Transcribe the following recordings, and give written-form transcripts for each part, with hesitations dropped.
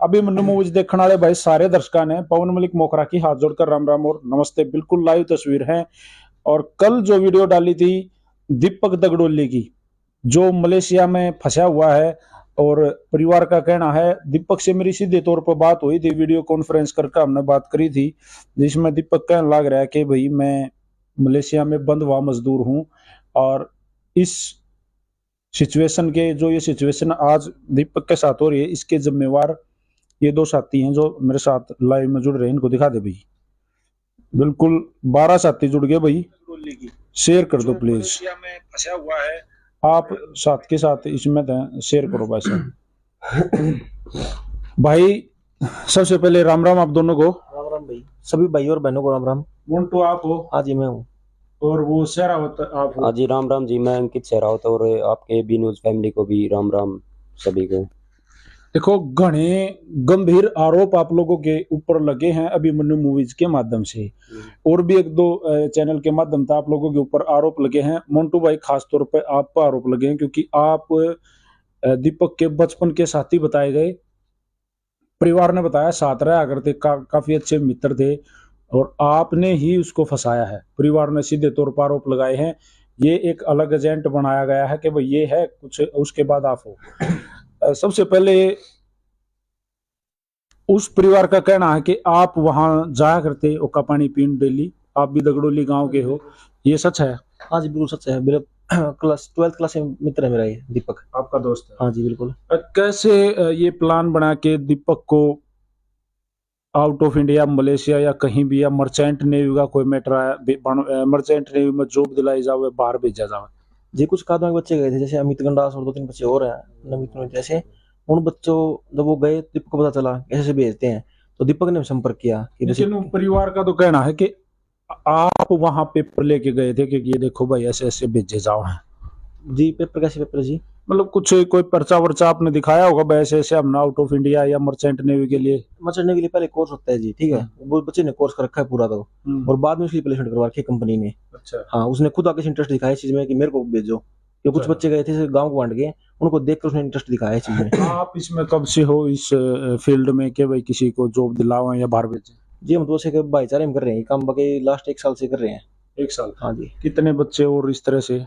अभी मन्नू मूवीज देखने वाले भाई सारे दर्शकों ने पवन मलिक मोखरा की हाथ जोड़कर राम राम और नमस्ते। बिल्कुल लाइव तस्वीर है। और कल जो वीडियो डाली थी दीपक दगडोली की, जो मलेशिया में फंसा हुआ है, और परिवार का कहना है, दीपक से मेरी सीधे तौर पर बात हुई थी, वीडियो कॉन्फ्रेंस करके हमने बात करी थी, जिसमें दीपक कहने लग रहा है कि भाई मैं मलेशिया में बंद हुआ मजदूर हूं, और इस सिचुएशन के जो ये सिचुएशन आज दीपक के साथ हो रही है, इसके जिम्मेवार ये दो साथी हैं जो मेरे साथ लाइव में जुड़ रहे हैं। इनको दिखा दे भाई। बिल्कुल 12 साथी जुड़ गए भाई, शेयर कर दो प्लीज। मलेशिया में फंसा हुआ है, आप साथ के साथ इसमें शेयर करो भाई साहब। भाई सबसे पहले राम राम आप दोनों को। राम राम भाई, सभी भाई और बहनों को राम राम। मोन्टू आप हो? हाँ जी मैं हूँ। और वो शेरावत आप हो? हाँ जी राम राम जी, मैं अंकित शेरावत, और आपके बी न्यूज फैमिली को भी राम राम सभी को। देखो, घने गंभीर आरोप आप लोगों के ऊपर लगे हैं अभी मन्नू मूवीज के माध्यम से, और भी एक दो चैनल के माध्यम से आप लोगों के ऊपर आरोप लगे हैं। मोन्टू भाई खास तौर पे आप पर आरोप लगे हैं, क्योंकि आप दीपक के बचपन के साथी बताए गए। परिवार ने बताया साथ रहा करते, काफी अच्छे मित्र थे, और आपने ही उसको फंसाया है। परिवार ने सीधे तौर पर आरोप लगाए हैं। ये एक अलग एजेंट बनाया गया है कि भाई ये है कुछ, उसके बाद आप हो। सबसे पहले उस परिवार का कहना है कि आप वहां जाया करते ओका पानी पीन डेली, आप भी दगड़ोली गांव के हो, ये सच है? हाँ जी बिल्कुल सच है। मेरे क्लास 12th क्लास में मित्र है मेरा ये दीपक। आपका दोस्त है? हाँ जी बिल्कुल। कैसे ये प्लान बना के दीपक को आउट ऑफ इंडिया, मलेशिया या कहीं भी, या मर्चेंट नेवी का कोई मैटर आया, मर्चेंट नेवी में जॉब दिलाई जावे, बाहर भेजा जावे? जी कुछ कादों के बच्चे गए थे, जैसे अमित गंडास और 2-3 बच्चे और हैं नमित में। जैसे उन बच्चों जब वो गए, दीपक को पता चला कैसे भेजते हैं, तो दीपक ने संपर्क किया कि लेकिन परिवार का तो कहना है कि आप वहां पेपर लेके गए थे कि ये देखो भाई ऐसे ऐसे भेजे जाओ हैं। जी पेपर कैसे पेपर जी? मतलब कुछ कोई पर्चा वर्चा आपने दिखाया होगा भाई ऐसे ऐसे हम आउट ऑफ इंडिया या मर्चेंट नेवी के लिए? मर्चेंट नेवी के लिए पहले कोर्स होता है जी, ठीक है। वो बच्चे ने कोर्स कर रखा है पूरा, तो और बाद में उसकी प्लेसमेंट करवा रखी है कंपनी ने। अच्छा। हाँ, उसने खुद आके इंटरेस्ट दिखाया इस चीज में कि मेरे को भेजो। कि कुछ बच्चे गए थे गांव को बांट के, उनको देखकर उसने इंटरेस्ट दिखाया इस चीज में। आप इसमें कब से हो इस फील्ड में कि भाई किसी को जॉब दिलाओ या बाहर भेजें? जी हम तो से भाईचारे में कर रहे हैं काम, बाकी लास्ट 1 साल से कर रहे हैं। 1 साल? हाँ जी। कितने बच्चे और इस तरह से?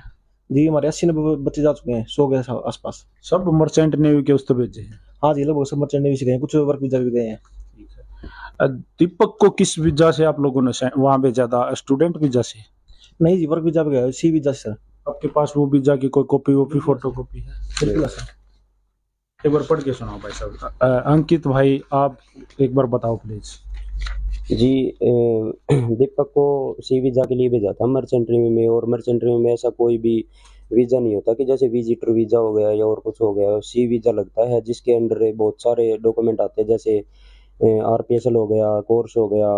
जी हमारे 80-90 बच्चे जा चुके हैं, 100 के आसपास। सब मर्चेंट नेवी के उस पर भेजे हैं? हाँ जी लगभग सब मर्चेंट नेवी से गए हैं, कुछ वर्क वीजा भी गए हैं। दीपक को किस वीजा से आप लोगों ने वहां भेजा था? स्टूडेंट वीजा से? नहीं जी वर्क वीजा पे गए, सी वीजा से सर। आपके पास वो वीजा की कोई कॉपी वॉपी, फोटो कॉपी है? बिल्कुल सर। एक बार पढ़ के सुनाओ भाई साहब। अंकित भाई आप एक बार बताओ प्लीज। जी दीपक को सी वीजा के लिए भेजा था मर्चेंट नेवी में, और मर्चेंट नेवी में ऐसा कोई भी वीजा नहीं होता कि जैसे विजिटर वीजा हो गया या और कुछ हो गया। सी वीजा लगता है जिसके अंडर बहुत सारे डॉक्यूमेंट आते हैं, जैसे आरपीएसएल हो गया, कोर्स हो गया,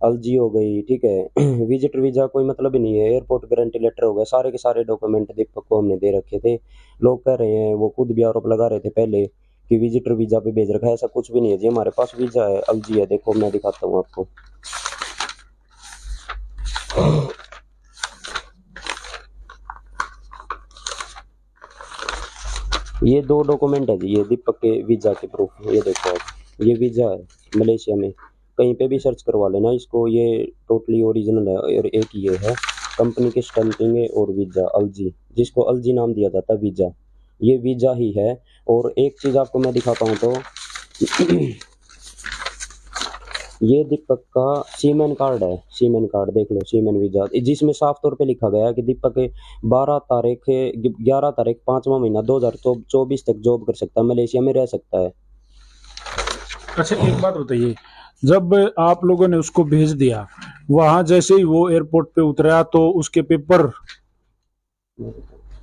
एलजी हो गई, ठीक है। विजिटर वीजा कोई मतलब ही नहीं है। एयरपोर्ट गारंटी लेटर हो गया, सारे के सारे डॉक्यूमेंट दीपक को हमने दे रखे थे। लोग कह रहे हैं, वो खुद भी आरोप लगा रहे थे पहले कि विजिटर वीजा पे भेज रखा है, ऐसा कुछ भी नहीं है जी। हमारे पास वीजा है, एलजी है, देखो मैं दिखाता हूँ आपको। ये 2 डॉक्यूमेंट है जी, ये दीपक के वीजा के प्रूफ। ये देखो आप, ये वीजा है मलेशिया में, कहीं पे भी सर्च करवा लेना इसको, ये टोटली ओरिजिनल है। और एक ये है कंपनी की स्टैंपिंग है, और वीजा एलजी, जिसको एलजी नाम दिया जाता है वीजा, ये वीजा ही है। और एक चीज आपको मैं दिखाता हूँ, तो ये दीपक का सीमेन कार्ड है, सीमेन कार्ड देख लो, सीमेन वीजा, जिसमें साफ तौर पे लिखा गया है कि दीपक 11 तारीख 5वां महीना 2024 तक जॉब कर सकता है, मलेशिया में रह सकता है। अच्छा एक बात बताइए, जब आप लोगों ने उसको भेज दिया, वहां जैसे ही वो एयरपोर्ट पे उतरा तो उसके पेपर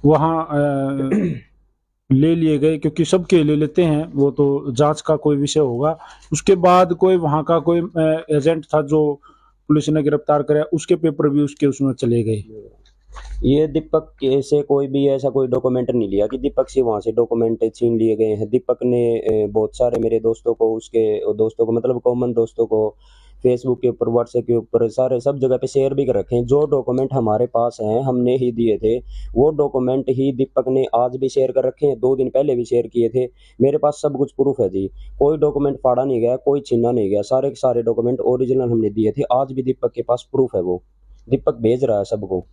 वहां ले लिए गए? क्योंकि सबके ले लेते हैं, वो तो जांच का कोई विषय होगा। उसके बाद कोई वहां का कोई एजेंट था जो पुलिस ने गिरफ्तार कराया, उसके पेपर भी उसके उसमें चले गए? ये दीपक के से कोई भी ऐसा कोई डॉक्यूमेंट नहीं लिया कि दीपक से वहां से डॉक्यूमेंट छीन लिए गए हैं। दीपक ने बहुत सारे मेरे दोस्तों को, उसके दोस्तों को, मतलब कॉमन दोस्तों को फेसबुक के ऊपर, व्हाट्सएप के ऊपर, सारे सब जगह पे शेयर भी कर रखे हैं। जो डॉक्यूमेंट हमारे पास हैं हमने ही दिए थे, वो डॉक्यूमेंट ही दीपक ने आज भी शेयर कर रखे हैं, 2 दिन पहले भी शेयर किए थे। मेरे पास सब कुछ प्रूफ है जी, कोई डॉक्यूमेंट फाड़ा नहीं गया, कोई छीना नहीं गया, सारे के सारे डॉक्यूमेंट ओरिजिनल हमने दिए थे। आज भी दीपक के पास प्रूफ है, वो दीपक भेज रहा है सबको।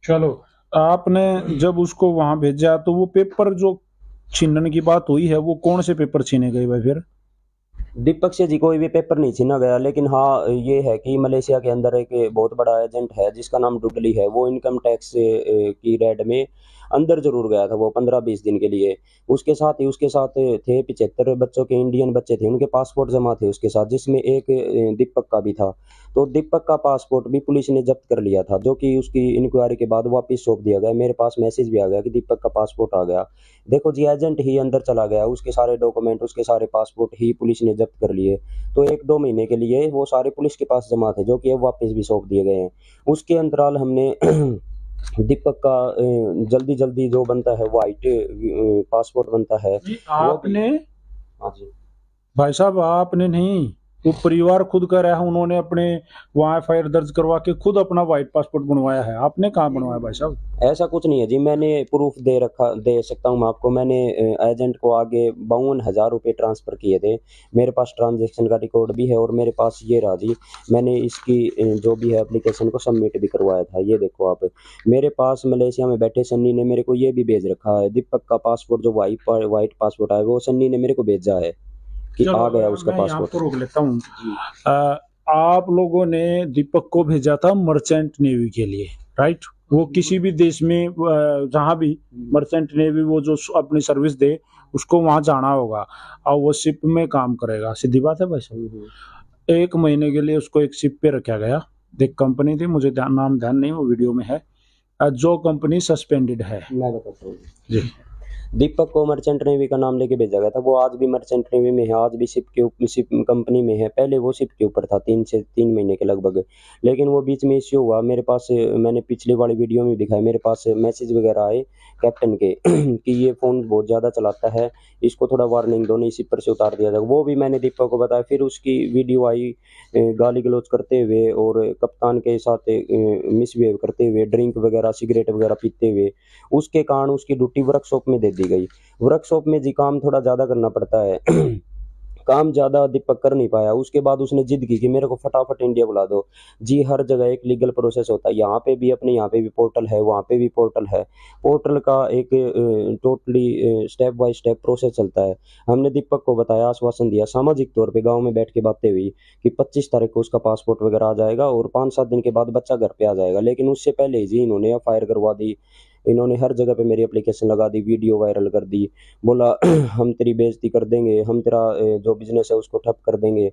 चलो, आपने जब उसको वहां भेजा तो वो पेपर जो छीनने की बात हुई है, वो कौन से पेपर छीने गए भाई फिर? दीपक से जी कोई भी पेपर नहीं छीना गया, लेकिन हाँ ये है कि मलेशिया के अंदर एक बहुत बड़ा एजेंट है जिसका नाम डुडली है, वो इनकम टैक्स की रेड में अंदर जरूर गया था वो 15-20 दिन के लिए। उसके साथ थे 75 बच्चों के, इंडियन बच्चे थे, उनके पासपोर्ट जमा थे उसके साथ, जिसमें एक दीपक का भी था। तो दीपक का पासपोर्ट भी पुलिस ने जब्त कर लिया था, जो कि उसकी इंक्वायरी के बाद वापस सौंप दिया गया। मेरे पास मैसेज भी आ गया कि दीपक का पासपोर्ट आ गया। देखो जी, एजेंट ही अंदर चला गया, उसके सारे डॉक्यूमेंट, उसके सारे पासपोर्ट ही पुलिस ने जब्त कर लिए। तो 1-2 महीने के लिए वो सारे पुलिस के पास जमा थे, जो कि अब वापस भी सौंप दिए गए हैं। उसके अंतराल हमने दीपक का जल्दी जल्दी जो बनता है वाइट पासपोर्ट बनता है जी, वो भी। आपने हाँ जी। भाई साहब, आपने नहीं, वो परिवार खुद कर रहा है, उन्होंने अपने वहाँ एफआईआर दर्ज करवा के खुद अपना वाइट पासपोर्ट बनवाया है। आपने कहाँ बनवाया भाई साहब? ऐसा कुछ नहीं है जी, मैंने प्रूफ दे सकता हूँ मैं आपको। मैंने एजेंट को आगे 52,000 रुपये ट्रांसफ़र किए थे। मेरे पास ट्रांजैक्शन का रिकॉर्ड भी है, और मेरे पास ये रहा जी, मैंने इसकी जो भी है एप्लीकेशन को सबमिट भी करवाया था। ये देखो आप, मेरे पास मलेशिया में बैठे सन्नी ने मेरे को ये भी भेज रखा है, दीपक का पासपोर्ट जो वाइट पासपोर्ट है वो सन्नी ने मेरे को भेजा है कि चलो, आ गया उसका मैं यहाँ पासपोर्ट। पर रोक लेता हूँ। जी। आप लोगों ने दीपक को भेजा था मर्चेंट नेवी के लिए, राइट? वो किसी भी देश में जहाँ भी मर्चेंट नेवी वो जो अपनी सर्विस दे, उसको वहाँ जाना होगा और वो शिप में काम करेगा। सीधी बात है भाई साहब। 1 महीने के लिए उसको एक शिप पे रखा गया। एक कंपनी थी, मुझे नाम ध्यान नहीं, वो वीडियो में है। जो कंपनी सस्पेंडेड है। मैं बताता हूँ जी। दीपक को मर्चेंट नेवी का नाम लेके भेजा गया था। वो आज भी मर्चेंट नेवी में है, आज भी शिप कंपनी में है। पहले वो शिप के ऊपर था 3 महीने के लगभग, लेकिन वो बीच में इश्यू हुआ। मेरे पास मैंने पिछली वाली वीडियो में दिखाया, मेरे पास मैसेज वगैरह आए कैप्टन के कि ये फ़ोन बहुत ज़्यादा चलाता है, इसको थोड़ा वार्निंग दो, नहीं शिप पर से उतार दिया जाएगा। वो भी मैंने दीपक को बताया। फिर उसकी वीडियो आई गाली गलौज करते हुए और कप्तान के साथ मिसबिहेव करते हुए, ड्रिंक वगैरह सिगरेट वगैरह पीते हुए। उसके कारण उसकी ड्यूटी वर्कशॉप में दे दी गई। वर्कशॉप में जी काम थोड़ा ज़्यादा करना पड़ता है काम ज़्यादा दीपक कर नहीं पाया। उसके बाद उसने जिद की कि मेरे को फटाफट इंडिया बुला दो। जी, हर जगह एक लीगल प्रोसेस होता है, यहाँ पे भी अपने यहाँ पे भी पोर्टल है, वहाँ पे भी पोर्टल है। पोर्टल का एक totally step by step process चलता है। हमने दीपक को बताया, आश्वासन दिया, सामाजिक तौर पे गाँव में बैठ के बातें हुई कि 25 तारीख को उसका पासपोर्ट वगैरह आ जाएगा और 5-7 दिन के बाद बच्चा घर पे आ जाएगा। लेकिन उससे पहले ही जी इन्होंने एफआईआर करवा दी। इन्होंने हर जगह पे मेरी एप्लीकेशन लगा दी, वीडियो वायरल कर दी, बोला हम तेरी बेइज्जती कर देंगे, हम तेरा जो बिजनेस है उसको ठप कर देंगे।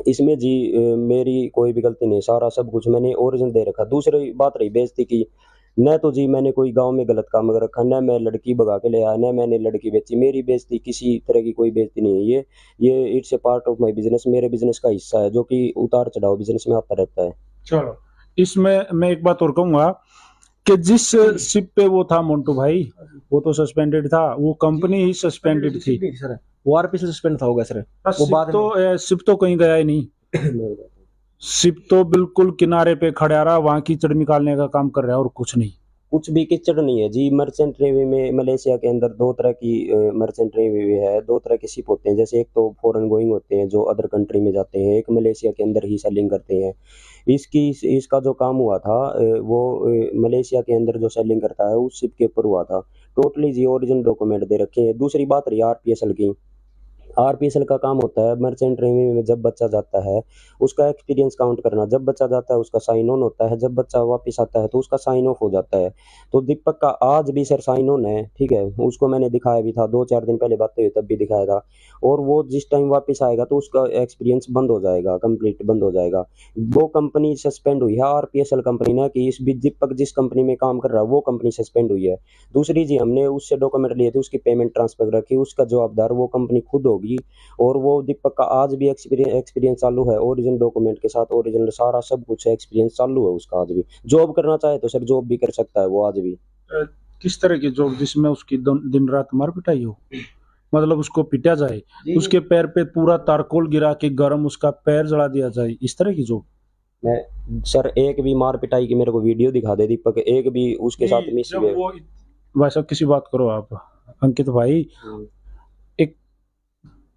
इसमें जी मेरी कोई भी गलती नहीं, सारा सब कुछ मैंने ओरिजिनल दे रखा। दूसरी बात रही बेइज्जती की, न तो जी मैंने कोई गांव में गलत काम कर रखा, न मैं लड़की भगा के ले आया, न मैंने लड़की बेची। मेरी बेइज्जती किसी तरह की कोई बेइज्जती नहीं है। ये it's a part of my business, मेरे बिजनेस का हिस्सा है, जो कि उतार चढ़ाव बिजनेस में आता रहता है। चलो, इसमें मैं एक बात और कहूंगा कि जिस शिप पे वो था मोन्टू भाई, वो तो सस्पेंडेड था, वो कंपनी ही सस्पेंडेड थी। सर वो आरपी से सस्पेंड था होगा सर, वो शिप बाद में शिप तो कहीं गया ही नहीं। शिप तो बिल्कुल किनारे पे खड़ा रहा, वहां कीचड़ निकालने का काम कर रहा है और कुछ नहीं। कुछ भी कीचड़ नहीं है जी। मर्चेंट नेवी में मलेशिया के अंदर 2 तरह की मर्चेंट नेवी है, 2 तरह के शिप होते हैं। जैसे एक तो फॉरेन गोइंग होते हैं जो अदर कंट्री में जाते हैं, एक मलेशिया के अंदर ही सेलिंग करते हैं। इसका जो काम हुआ था वो मलेशिया के अंदर जो सेलिंग करता है उस शिप के ऊपर हुआ था। टोटली जी ओरिजिनल डॉक्यूमेंट दे रखे हैं। दूसरी बात रही आरपीएसएल की। आरपीएसएल का काम होता है मर्चेंट नेवी में, जब बच्चा जाता है उसका एक्सपीरियंस काउंट करना, जब बच्चा जाता है उसका साइन ऑन होता है, जब बच्चा वापस आता है तो उसका साइन ऑफ हो जाता है। तो दीपक का आज भी सर साइन ऑन है, ठीक है, उसको मैंने दिखाया भी था 2-4 दिन पहले बातें हुई तब भी दिखाया था। और वो जिस टाइम वापस आएगा तो उसका एक्सपीरियंस बंद हो जाएगा, कंप्लीट बंद हो जाएगा। वो कंपनी सस्पेंड हुई है आरपीएसएल कंपनी, ना कि इस दीपक जिस कंपनी में काम कर रहा है वो कंपनी सस्पेंड हुई है। दूसरी जी, हमने उससे डॉक्यूमेंट लिए थे, उसकी पेमेंट ट्रांसफर रखी, उसका जवाबदार वो कंपनी खुद होगी। और वो दीपक का आज भी एक्सपीरियंस चालू है, ओरिजिनल डॉक्यूमेंट के साथ, ओरिजिनल सारा सब कुछ एक्सपीरियंस चालू है उसका आज भी। जॉब करना चाहे तो सर जॉब भी कर सकता है वो आज भी। किस तरह की जॉब जिसमें उसकी दिन रात मार पिटाई हो? मतलब उसको पीटा जाए, उसके पैर पे पूरा तारकोल गिरा के गरम उसका पैर जला दिया जाए, इस तरह की जो मैं सर एक भी मार पिटाई की मेरे को वीडियो दिखा दे दीपक, एक भी उसके साथ मिस जब वो भाई साहब किसी बात करो आप अंकित भाई, एक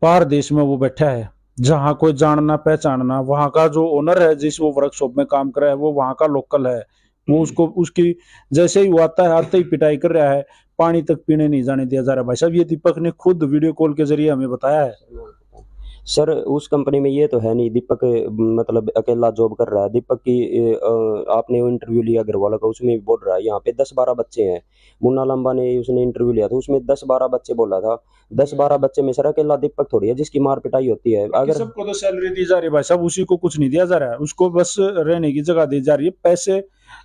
बाहर देश में वो बैठा है जहाँ कोई जानना पहचानना, वहां का जो ओनर है जिस वो वर्कशॉप में काम कर रहा है वो वहां का लोकल है, वो उसको उसकी जैसे ही वो आता है आते ही पिटाई कर रहा है, पानी तक पीने नहीं जाने दिया जा रहा। भाई साहब ये दीपक ने खुद वीडियो कॉल के जरिए हमें बताया है। सर उस कंपनी में ये तो है नहीं, दीपक मतलब अकेला जॉब कर रहा है। दीपक की आपने वो इंटरव्यू लिया अग्रवाल का, उसमें भी बोल रहा है यहाँ पे 10-12 बच्चे हैं। मुन्ना लंबा ने उसने इंटरव्यू लिया था, उसमें 10-12 बच्चे बोला था। 10-12 बच्चे में सर अकेला दीपक थोड़ी है जिसकी मार पिटाई होती है। अगर सबको तो सैलरी दी जा रही है भाई साहब, उसी को कुछ नहीं दिया जा रहा है, उसको बस रहने की जगह दी जा रही है। पैसे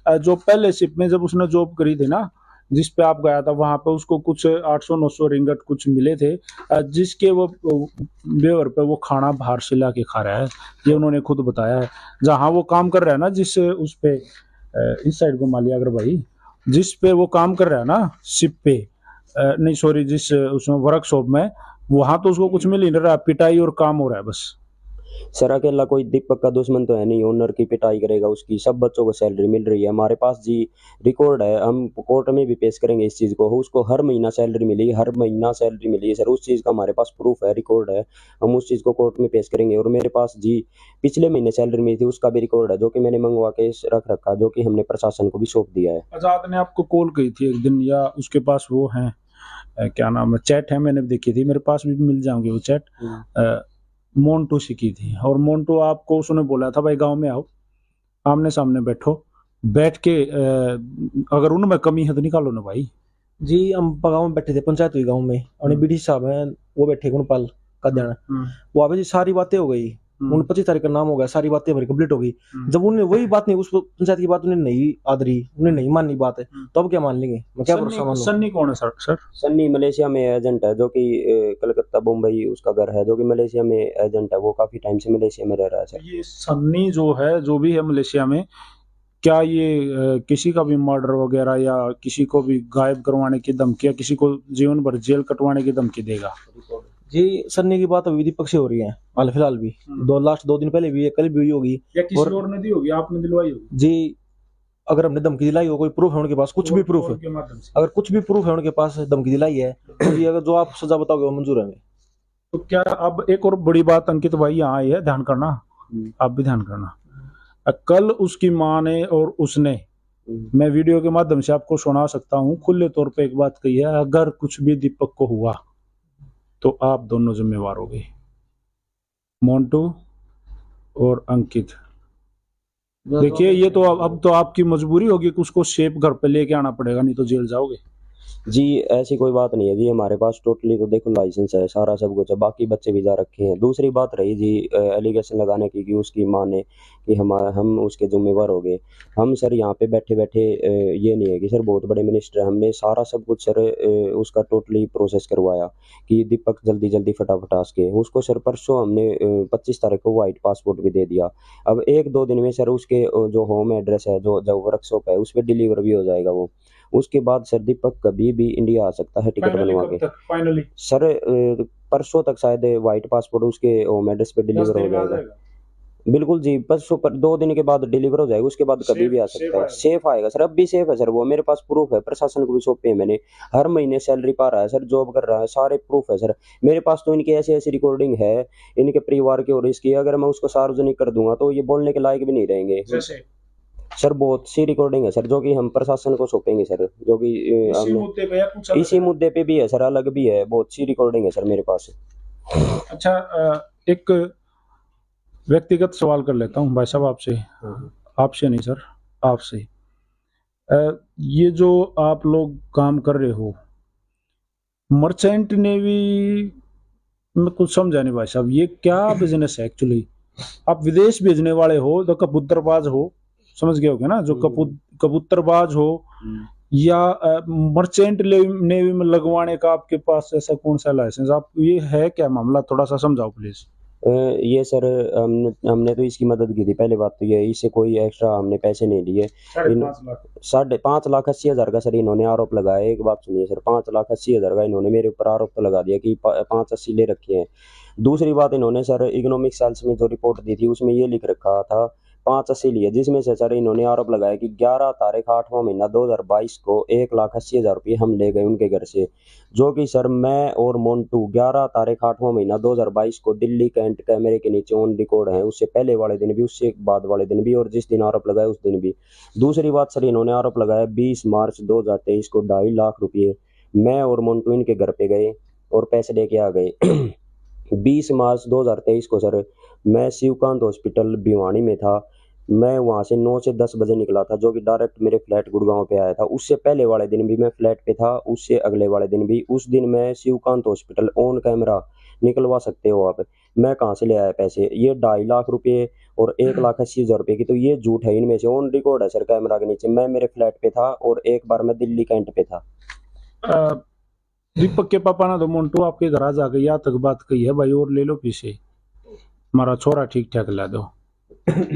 जो पहले शिप में जब उसने जॉब करी थी ना, जिस पे आप गया था, वहां पे उसको कुछ 800-900 रिंगट कुछ मिले थे, जिसके वो बेवर पे वो खाना बाहर से ला के खा रहा है, ये उन्होंने खुद बताया है। जहाँ वो काम कर रहा है ना, जिस उस पे इस साइड को मालिया अगर भाई, जिस पे वो काम कर रहा है ना शिप पे, नहीं सॉरी, जिस उसमें वर्कशॉप में, वहां तो उसको कुछ मिल ही नहीं रहा, पिटाई और काम हो रहा है बस। सर अकेला कोई दीपक का दुश्मन तो है नहीं, ओनर की पिटाई करेगा उसकी, सब बच्चों को सैलरी मिल रही है। हमारे पास जी रिकॉर्ड है, हम कोर्ट में भी पेश करेंगे इस चीज़ को। उसको हर महीना सैलरी मिली, हर महीना सैलरी मिली है सर, उस चीज़ का हमारे पास प्रूफ है, रिकॉर्ड है। हम उस चीज़ को कोर्ट में पेश करेंगे। और मेरे पास जी पिछले महीने सैलरी मिली थी, उसका भी रिकॉर्ड है, जो कि मैंने मंगवा के रख रखा, जो कि हमने प्रशासन को भी सौंप दिया है। आजाद ने आपको कॉल की थी एक दिन, या उसके पास वो है क्या नाम है, चैट है, मैंने देखी थी, मेरे पास भी मिल जाएंगे वो चैट। मोन्टू से की थी, और मोन्टू आपको उसने बोला था भाई गांव में आओ, आमने सामने बैठो, बैठ के अगर उनमें कमी है तो निकालो ना भाई। जी हम गाँव में बैठे थे, पंचायत हुई गाँव में, और बीडी साहब हैं वो बैठे गुणपाल का देना, वो आप जी सारी बातें हो गई, उन 25 तारीख का नाम हो गया, सारी बातें हमारी कंप्लीट हो गई। जब उन्हें वही बात नहीं, उस पंचायत की बात उन्हें नहीं आदरी, उन्हें नहीं माननी बात है, तो अब क्या मान लेंगे? मैं क्या भरोसा मान लूं? सन्नी कौन है सर? सन्नी मलेशिया में एजेंट है, जो कि कलकत्ता मुंबई उसका घर है, जो कि मलेशिया में एजेंट है, वो काफी टाइम से मलेशिया में रह रहा है सर। ये सन्नी जो है, जो भी है मलेशिया में, क्या ये किसी का भी मर्डर वगैरह या किसी को भी गायब करवाने की धमकी या किसी को जीवन भर जेल कटवाने की धमकी देगा? जी सन्नी की बात अभी दीपक से हो रही है, हाल फिलहाल भी लास्ट 2 दिन पहले भी है, कल भी हुई होगी, या किसी और ने दी होगी, आपने दिलवाई होगी जी। अगर हमने धमकी दिलाई हो, कोई प्रूफ है उनके पास, कुछ भी प्रूफ है, अगर कुछ भी प्रूफ है उनके पास, धमकी दिलाई है, तो ये अगर जो आप सजा बताओगे वो मंजूर है हमें। तो क्या अब एक और बड़ी बात अंकित भाई यहाँ आई है, ध्यान करना, आप भी ध्यान करना। कल उसकी माँ ने और उसने, मैं वीडियो के माध्यम से आपको सुना सकता हूँ, खुले तौर पे एक बात कही है, अगर कुछ भी दीपक को हुआ तो आप दोनों जिम्मेवार होगे, मोन्टू और अंकित। देखिए ये तो अब तो आपकी मजबूरी होगी कि उसको सेफ घर पे लेके आना पड़ेगा, नहीं तो जेल जाओगे। जी ऐसी कोई बात नहीं है जी, हमारे पास टोटली तो देखो लाइसेंस है, सारा सब कुछ है, बाकी बच्चे वीजा रखे हैं। दूसरी बात रही जी एलिगेशन लगाने की कि उसकी माँ ने कि हम उसके जिम्मेवार हो गए। हम सर यहाँ पे बैठे बैठे ये नहीं है कि सर बहुत बड़े मिनिस्टर है, हमने सारा सब कुछ सर उसका टोटली प्रोसेस करवाया कि दीपक जल्दी जल्दी फटाफट आ सके उसको। सर परसों हमने 25 तारीख को वाइट पासपोर्ट भी दे दिया। अब 1-2 दिन में सर उसके जो होम एड्रेस है, जो वर्कशॉप है, उस पर डिलीवर भी हो जाएगा वो। उसके बाद सर दीपक कभी भी इंडिया आ सकता है टिकट बनवा के। फाइनली सर परसों तक शायद वाइट पासपोर्ट उसके होम एड्रेस पे डिलीवर हो जाएगा। बिल्कुल जी, परसों पर 2 दिन के बाद डिलीवर हो जाएगा, उसके बाद कभी भी आ सकता है, सेफ आएगा सर। अब भी सेफ है सर वो, मेरे पास प्रूफ है, प्रशासन को भी सौंपे हैं मैंने। हर महीने सैलरी पा रहा है सर, जॉब कर रहा है, सारे प्रूफ है सर मेरे पास। तो इनकी ऐसी ऐसी रिकॉर्डिंग है इनके परिवार की और इसकी, अगर मैं उसको सार्वजनिक कर दूंगा तो ये बोलने के लायक भी नहीं रहेंगे सर। बहुत सी रिकॉर्डिंग है सर, जो कि हम प्रशासन को सौंपेंगे सर, जो कि इसी मुद्दे पे भी है सर, अलग भी है, बहुत सी रिकॉर्डिंग है सर मेरे पास। अच्छा एक व्यक्तिगत सवाल कर लेता हूँ भाई साहब आपसे, आपसे नहीं सर, आपसे। ये जो आप लोग काम कर रहे हो मर्चेंट नेवी में, कुछ समझा नहीं भाई साहब, ये क्या बिजनेस है एक्चुअली? आप विदेश भेजने वाले हो तो कबूतरबाज हो, समझ गए होगे ना, जो कबूतरबाज हो, या मर्चेंट नेवी में लगवाने का आपके पास ऐसा कौन सा लाइसेंस? आप ये है क्या मामला, थोड़ा सा समझाओ प्लीज। ये सर हमने तो इसकी मदद की थी। पहले बात तो ये है, इससे कोई एक्स्ट्रा हमने पैसे नहीं लिए। इन 5,80,000 का सर इन्होंने आरोप लगाया। एक बात सुनिए सर, 5,80,000 का इन्होंने मेरे ऊपर आरोप तो लगा दिया कि 580 ले रखे हैं। दूसरी बात, इन्होंने सर इकोनॉमिक सेल्स में जो रिपोर्ट दी थी उसमें ये लिख रखा था 580 लिए, जिसमें से सर इन्होंने आरोप लगाया कि 11 तारीख 8वां महीना 2022 को 1,80,000 रुपये हम ले गए उनके घर से। जो कि सर मैं और मोन्टू 11 तारीख 8वां महीना 2022 को दिल्ली कैंट कैमरे के नीचे ऑन रिकॉर्ड हैं, उससे पहले वाले दिन भी, उससे बाद वाले दिन भी, और जिस दिन आरोप लगाया उस दिन भी। दूसरी बात सर, इन्होंने आरोप लगाया 20 मार्च 2023 को 2.5 लाख रुपये मैं और मोन्टू इनके घर पे गए और पैसे लेके आ गए। 20 मार्च 2023 को सर मैं शिवकांत हॉस्पिटल भिवानी में था। मैं वहाँ से 9 से 10 बजे निकला था, जो कि डायरेक्ट मेरे फ्लैट गुड़गांव पे आया था। उससे पहले वाले दिन भी मैं फ्लैट पे था, उससे अगले वाले दिन भी। उस दिन मैं शिवकांत हॉस्पिटल ऑन कैमरा निकलवा सकते हो आप, मैं कहाँ से ले आया पैसे, ये 2.5 लाख रुपये और 1,80,000 रुपये की, तो ये झूठ है। इनमें से ऑन रिकॉर्ड है सर कैमरा के नीचे, मैं मेरे फ्लैट पे था और एक बार मैं दिल्ली कैंट पे था। दीपक के पापा ने तो मोन्टू आपके घर आ जाके यहाँ तक बात कही है, भाई और ले लो पीछे, हमारा छोरा ठीक ठाक ला दो,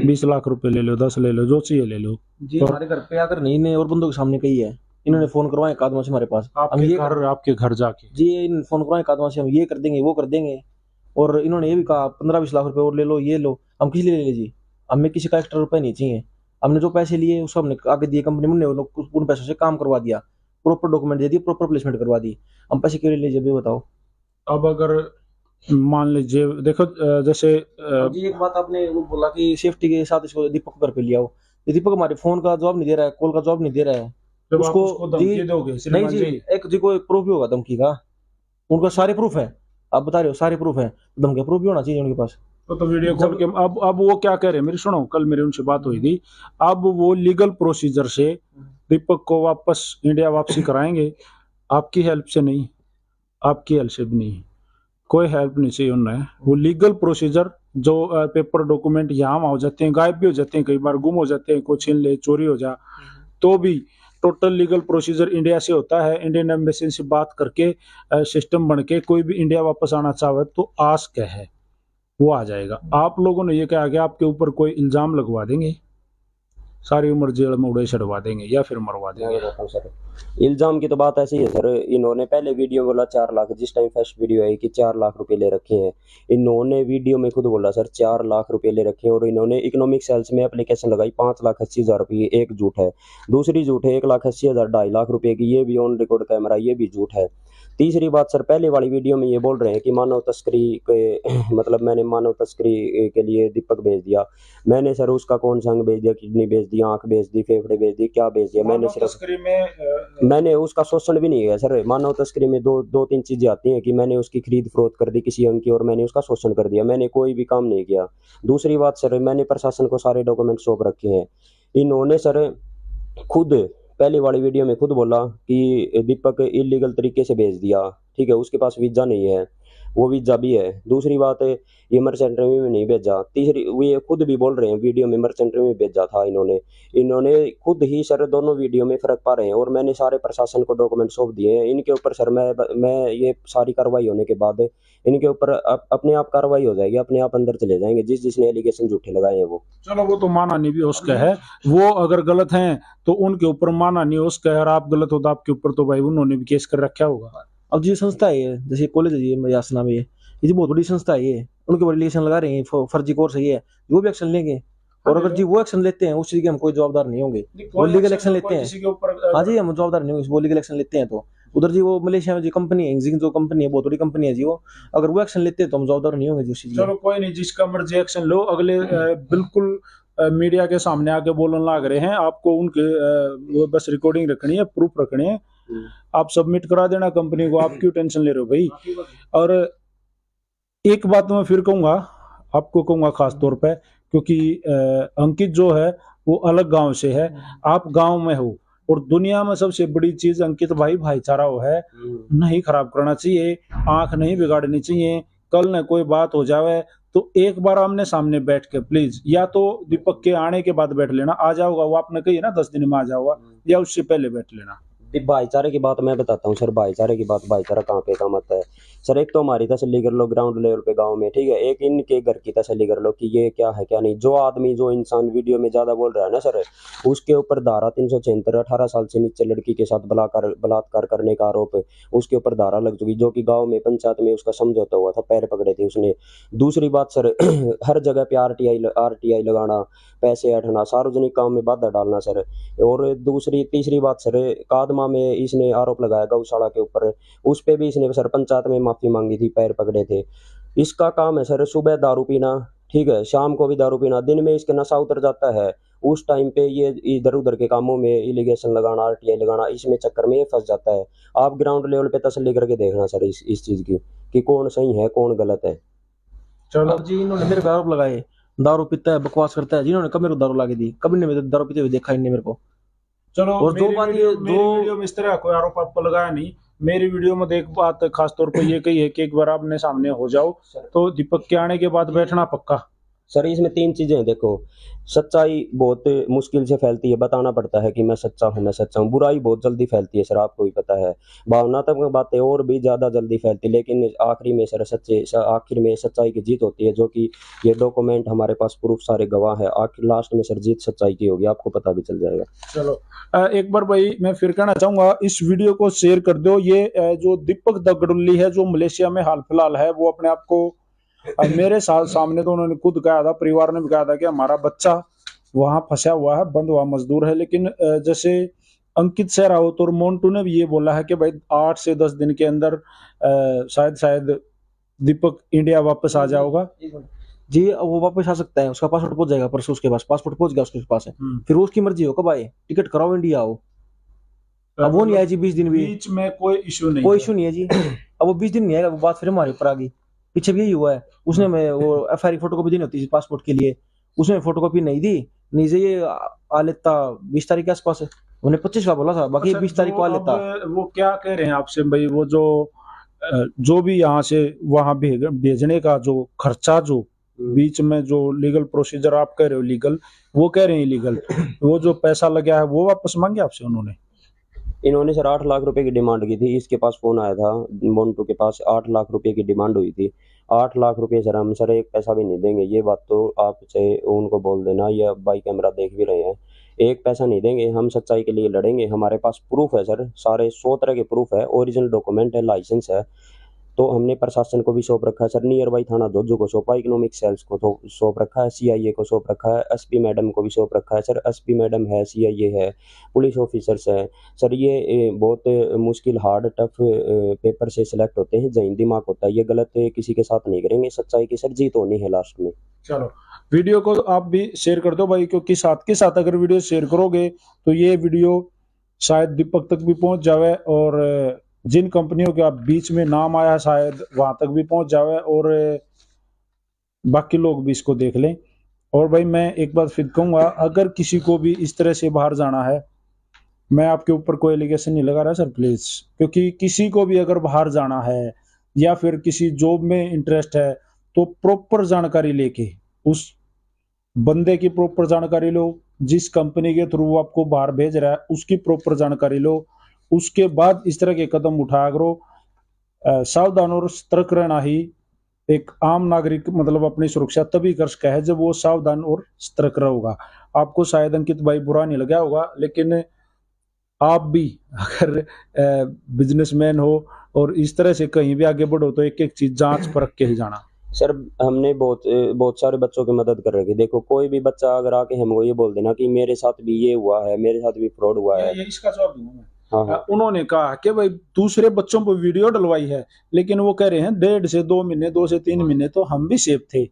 20 लाख रुपए ले लो, 10 ले लो, जो चाहिए ले लो। जी हमारे घर पे आकर नहीं, इन्हें और बंदों के सामने कही है। इन्होंने फोन करवाया एक आदमी से हमारे पास, हम ये आपके घर जाके जी इन्होंने फोन करवाया एक आदमी से, हम ये कर देंगे वो कर देंगे। और इन्होंने ये भी कहा 15-20 लाख रुपए और ले लो, ये लो। हम किस लिए ले ली जी, हमें किसी का एक्स्ट्रा रुपए नहीं चाहिए। हमने जो पैसे लिए उसको हमने आगे दिए कंपनी में, उन पैसों से काम करवा दिया, प्रॉपर डॉक्यूमेंट दे दिए, प्रॉपर प्लेसमेंट करवा दी। हम पैसे क्यों ले लीजिए अभी बताओ। अब अगर मान लीजिए, देखो जैसे जी एक बात आपने वो बोला कि सेफ्टी के साथ इसको दीपक को घर पे लिया हो, ये दीपक हमारे फोन का जवाब नहीं दे रहा है, कॉल का जवाब नहीं दे रहा है। जब आप उसको उसको धमकी जी दोगे नहीं श्रीमान जी, जी, एक जी को एक प्रूफ भी होगा धमकी का, उनका सारे प्रूफ है। आप बता रहे हो सारे प्रूफ है, धमकी का प्रूफ भी होना चाहिए उनके पास। तो वीडियो कॉल के अब वो क्या कह रहे हैं, मेरी सुनो, कल मेरी उनसे बात हुई थी। अब वो लीगल प्रोसीजर से दीपक को वापस इंडिया वापसी कराएंगे, आपकी हेल्प से नहीं, आपकी हेल्प से भी नहीं, कोई हेल्प नहीं चाहिए उन्हें। वो लीगल प्रोसीजर जो पेपर डॉक्यूमेंट यहाँ वहाँ हो जाते हैं, गायब भी हो जाते हैं, कई बार गुम हो जाते हैं, कोई छीन ले, चोरी हो जा, तो भी टोटल लीगल प्रोसीजर इंडिया से होता है। इंडियन एम्बेसी से बात करके सिस्टम बन के कोई भी इंडिया वापस आना चाहे तो आस्क है, वो आ जाएगा। आप लोगों ने ये कहा कि आपके ऊपर कोई इल्जाम लगवा देंगे, सारी उम्र जेल में उड़े छड़वा देंगे या फिर मरवा मैं देंगे। बताता हूँ सर, इल्जाम की तो बात ऐसी है सर, इन्होंने पहले वीडियो बोला 4 लाख, जिस टाइम फर्स्ट वीडियो आई कि 4 लाख रुपए ले रखे हैं, इन्होंने वीडियो में खुद बोला सर 4 लाख रुपए ले रखे हैं। और इन्होंने इकोनॉमिक सेल्स में एप्लीकेशन लगाई 5,80,000 रुपये, एक झूठ है। दूसरी झूठ है 1,80,000 2.5 लाख रुपए की, ये भी ऑन रिकॉर्ड कैमरा, ये भी झूठ है। तीसरी बात सर, पहले वाली वीडियो में ये बोल रहे हैं कि मानव तस्करी के मतलब मैंने मानव तस्करी के लिए दीपक भेज दिया। मैंने सर उसका कौन सा अंग भेज दिया, किडनी भेज दी, आंख भेज दी, फेफड़े भेज दी, क्या भेज दिया? मैंने सिर्फ तस्करी में मैंने उसका शोषण भी नहीं किया सर। मानव तस्करी में दो तीन चीजें आती हैं कि मैंने उसकी खरीद फरोख्त कर दी किसी अंग की, और मैंने उसका शोषण कर दिया। मैंने कोई भी काम नहीं किया। दूसरी बात सर, मैंने प्रशासन को सारे डॉक्यूमेंट सौंप रखे हैं। इन्होंने सर खुद पहले वाली वीडियो में खुद बोला कि दीपक इलीगल तरीके से भेज दिया, ठीक है, उसके पास वीजा नहीं है, वो वीजा भी है। दूसरी बात है ये मर्चेंट नेवी में नहीं भेजा। तीसरी वो ये खुद भी बोल रहे हैं वीडियो में मर्चेंट नेवी में भेजा था इन्होंने खुद ही सर, दोनों वीडियो में फर्क पा रहे हैं। और मैंने सारे प्रशासन को डॉक्यूमेंट सौंप दिए हैं इनके ऊपर सर। मैं ये सारी कार्रवाई होने के बाद इनके ऊपर अपने आप कार्रवाई हो जाएगी, अपने आप अंदर चले जाएंगे जिसने एलिगेशन झूठे लगाए हैं वो। चलो वो तो माना नहीं भी उसका है, वो अगर गलत हैं तो उनके ऊपर माना नहीं उसका है, और आप गलत हो तो आपके ऊपर तो भाई उन्होंने भी केस कर रखा होगा। अब जी संस्था है ये, जैसे कॉलेज है ये यासना में, ये बहुत बड़ी संस्था है, ये उनके ऊपर एलिगेशन लगा रहे हैं, फर्जी कोर्स है ये, वो भी एक्शन लेंगे। और अगर जी वो एक्शन लेते हैं उस चीज के हम कोई जवाबदार नहीं होंगे, वो लीगल एक्शन लेते हैं। हाँ जी हम जवाबदार नहीं होंगे, वो लीगल एक्शन लेते हैं। तो उधर जी वो मलेशिया में जो कंपनी है इंजिन, जो कंपनी है बहुत बड़ी कंपनी है जी, वो अगर वो एक्शन लेते हैं तो हम जवाबदार नहीं होंगे जी उस चीज के। चलो कोई नहीं, जिसका मर्जी एक्शन लो। अगले बिल्कुल मीडिया के सामने आके बोलने लग रहे हैं, आपको उनके वो बस रिकॉर्डिंग रखनी है, प्रूफ रखने हैं, आप सबमिट करा देना कंपनी को, आप क्यों टेंशन ले रहे हो भाई। और एक बात मैं फिर कहूंगा, आपको कहूंगा खास तौर पे, क्योंकि अंकित जो है वो अलग गांव से है, आप गांव में हो, और दुनिया में सबसे बड़ी चीज अंकित भाई भाईचारा वो है, नहीं खराब करना चाहिए, आंख नहीं बिगाड़नी चाहिए। कल न कोई बात हो जावे तो एक बार आमने सामने बैठ के प्लीज, या तो दीपक के आने के बाद बैठ लेना, आ जाओगा वो आपने कही है ना 10 दिन में आ जाओगा, या उससे पहले बैठ लेना। भाईचारे की बात मैं बताता हूँ सर। भाईचारे की बात, भाईचारा कहाँ पे काम आता है सर? एक तो हमारी तसल्ली कर लो ग्राउंड लेवल पे गांव में, ठीक है। एक इनके घर की तसल्ली कर लो कि ये क्या है क्या नहीं। जो आदमी जो इंसान वीडियो में ज्यादा बोल रहा है ना सर, उसके ऊपर धारा 376, 18 साल से नीचे लड़की के साथ बलात्कार करने का आरोप है, उसके ऊपर धारा लग चुकी, जो कि गाँव में पंचायत में उसका समझौता हुआ था, पैर पकड़े थे उसने। दूसरी बात सर, हर जगह पे आरटीआई लगाना, पैसे हटना, सार्वजनिक काम में बाधा डालना सर। और तीसरी बात सर, कादमा में इसने आरोप लगाया गौशाला के ऊपर, उस पे भी इसने सर पंचायत में माफी मांगी थी, पैर पकड़े थे। इसका काम है सर सुबह दारू पीना, ठीक है, शाम को भी दारू पीना, दिन में इसके नशा उतर जाता है, उस टाइम पे ये इधर उधर के कामों में इलीगेशन लगाना, आरटीआई लगाना, इसमें चक्कर में ये फंस जाता है। आप ग्राउंड लेवल पे तसल्ली करके देखना सर इस चीज की कि कौन सही है कौन गलत है। चलो अब जी इन्होंने मेरे को आरोप लगाए, दारू पीता है, बकवास करता है। जिन्होंने कब मेरे को दारू ला के दी? कभी नहीं मेरे दारू पीते हुए देखा इनने मेरे को। चलो, और दो बात ये मेरी वीडियो में इस तरह कोई आरोप आपको लगाया नहीं। मेरी वीडियो में एक बात खास तौर पर ये कही है कि एक बार आपने सामने हो जाओ तो दीपक के आने के बाद बैठना पक्का। सर इसमें तीन चीजें हैं। देखो, सच्चाई बहुत मुश्किल से फैलती है, बताना पड़ता है कि मैं सच्चा हूँ मैं सच्चा हूँ। बुराई बहुत जल्दी फैलती है सर, आपको भी पता है। भावनात्मक बातें और भी ज्यादा जल्दी फैलती है, लेकिन आखिर में सच्चाई की जीत होती है, जो कि ये डॉक्यूमेंट हमारे पास प्रूफ सारे गवाह है। आखिर लास्ट में सर जीत सच्चाई की होगी, आपको पता भी चल जाएगा। चलो, एक बार भाई मैं फिर कहना चाहूंगा, इस वीडियो को शेयर कर दो। ये जो दीपक दगडुल्ली है जो मलेशिया में हाल फिलहाल है, वो अपने आप को मेरे सामने तो उन्होंने खुद कहा था, परिवार ने भी कहा था कि हमारा बच्चा वहां फंसा हुआ है, बंद हुआ मजदूर है। लेकिन जैसे अंकित सहरावत और मोन्टू ने भी ये बोला है कि भाई 8 से 10 दिन के अंदर शायद दीपक इंडिया वापस आ जाओगा। जी वो वापस आ सकता है, उसका पासपोर्ट पहुंच जाएगा परसों, उसके पास पासपोर्ट पहुंच गया उसके पास है। फिर वो उसकी मर्जी हो कब आए, टिकट कराओ इंडिया आओ। अब वो नहीं आया जी 20 दिन भी, बीच में कोई इशू नहीं, कोई इशू नहीं है जी। अब वो 20 दिन नहीं आएगा, वो बात फिर हमारे ऊपर आ गई। पीछे भी यही हुआ है, उसने मैं वो एफआईआर फोटोकॉपी देनी होती थी पासपोर्ट के लिए, उसने फोटोकॉपी नहीं दी। नहीं से ये आ लेता 20 तारीख के आसपास है, उन्हें 25 का बोला था, बाकी अच्छा, 20 तारीख को आ जो लेता। अब वो क्या कह रहे हैं आपसे भाई, वो जो भी यहाँ से वहां भेजने का जो खर्चा, जो बीच में जो लीगल प्रोसीजर आप कह रहे हो लीगल, वो कह रहे हैं इलीगल, वो जो पैसा लगा है वो वापस मांगे आपसे उन्होंने? इन्होंने सर 8 लाख रुपए की डिमांड की थी। इसके पास फोन आया था, मोन्टू के पास 8 लाख रुपए की डिमांड हुई थी। 8 लाख रुपए सर हम सर एक पैसा भी नहीं देंगे, ये बात तो आप चाहे उनको बोल देना, ये बाई कैमरा देख भी रहे हैं। एक पैसा नहीं देंगे, हम सच्चाई के लिए लड़ेंगे। हमारे पास प्रूफ है सर, सारे 100 तरह के प्रूफ है, ओरिजिनल डॉक्यूमेंट है, लाइसेंस है। तो हमने प्रशासन को भी सौंप रखा है सर, नियर बाई थाना जोजो को सौंपा, इकोनॉमिक सेल्स को तो सौंप रखा है, सीआईए को सौंप रखा है, एसपी मैडम को भी सौंप रखा है सर। एसपी मैडम है, सीआईए है, पुलिस ऑफिसर्स है सर। ये बहुत मुश्किल हार्ड टफ पेपर से सिलेक्ट होते हैं, जहीं दिमाग होता है, ये गलत किसी के साथ नहीं करेंगे। सच्चाई की सर जीत होनी है लास्ट में। चलो, वीडियो को आप भी शेयर कर दो भाई, क्योंकि साथ के साथ अगर वीडियो शेयर करोगे तो ये वीडियो शायद दीपक तक भी पहुंच जावे, और जिन कंपनियों के आप बीच में नाम आया शायद वहां तक भी पहुंच जावे, और बाकी लोग भी इसको देख लें। और भाई मैं एक बात फिर कहूंगा, अगर किसी को भी इस तरह से बाहर जाना है, मैं आपके ऊपर कोई एलिगेशन नहीं लगा रहा सर प्लीज, क्योंकि किसी को भी अगर बाहर जाना है या फिर किसी जॉब में इंटरेस्ट है, तो प्रॉपर जानकारी लेके उस बंदे की प्रॉपर जानकारी लो, जिस कंपनी के थ्रू वो आपको बाहर भेज रहा है उसकी प्रॉपर जानकारी लो, उसके बाद इस तरह के कदम उठाया करो। सावधान और सतर्क रहना ही एक आम नागरिक मतलब अपनी सुरक्षा तभी कर सकता है जब वो सावधान और सतर्क रहेगा। आपको शायद अंकित भाई बुरा नहीं लगा होगा, लेकिन आप भी अगर बिजनेसमैन हो और इस तरह से कहीं भी आगे बढ़ो तो एक एक चीज जांच परख के ही जाना। सर हमने बहुत सारे बच्चों की मदद कर रखी। देखो, कोई भी बच्चा अगर आके हमको ये बोल देना कि मेरे साथ भी ये हुआ है, मेरे साथ भी फ्रॉड हुआ है। ये इसका जवाब दूंगा मैं। हाँ। उन्होंने कहा कि भाई दूसरे बच्चों पर वीडियो डलवाई है, लेकिन वो कह रहे हैं 1.5 से 2 महीने, 2 से 3 महीने तो हम भी सेफ थे,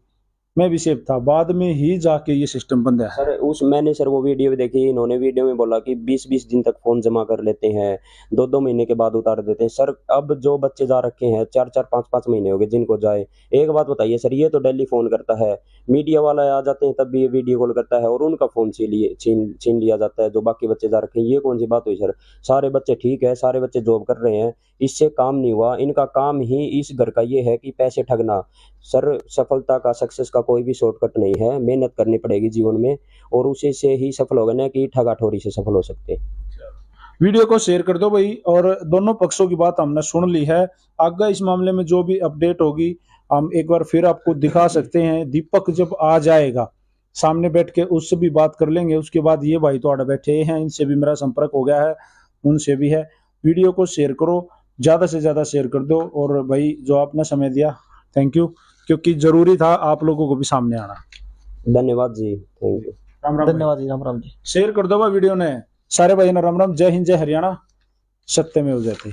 मैं भी सेफ था, बाद में ही जाके ये सिस्टम बंद है। सर मैंने सर वो वीडियो भी देखी। इन्होंने वीडियो में बोला कि 20-20 दिन तक फोन जमा कर लेते हैं, 2-2 महीने के बाद उतार देते हैं। सर अब जो बच्चे जा रखे हैं 4-4 5-5 महीने हो गए जिनको जाए। एक बात बताइए सर, ये तो डेली फोन करता है, मीडिया वाला आ जाते हैं तब भी ये वीडियो कॉल करता है और उनका फोन छीन लिया जाता है जो बाकी बच्चे जा रखे हैं। ये कौन सी बात हुई सर? सारे बच्चे ठीक है, सारे बच्चे जॉब कर रहे हैं, इससे काम नहीं हुआ। इनका काम ही इस घर का ये है कि पैसे ठगना। सर सफलता का, सक्सेस का कोई भी शॉर्टकट नहीं है, मेहनत करनी पड़ेगी जीवन में और उसी से ही सफल होगा, ना कि ठगाठोरी से सफल हो सकते हैं। वीडियो को शेयर कर दो भाई। और दोनों पक्षों की बात हमने सुन ली है। आगे इस मामले में जो भी अपडेट होगी हम एक बार फिर आपको दिखा सकते हैं। दीपक जब आ जाएगा सामने बैठ के उससे भी बात कर लेंगे। उसके बाद ये भाई तो बैठे हैं, इनसे भी मेरा संपर्क हो गया है, उनसे भी है। वीडियो को शेयर करो, ज़्यादा से ज़्यादा शेयर कर दो। और भाई जो आपने समय दिया थैंक यू, क्योंकि ज़रूरी था आप लोगों को भी सामने आना। धन्यवाद जी, थैंक यू। राम राम। धन्यवाद जी, राम राम जी। शेयर कर दो भाई वीडियो ने। सारे भाई ना राम राम। जय हिंद, जय हरियाणा। सत्यमेव जयते।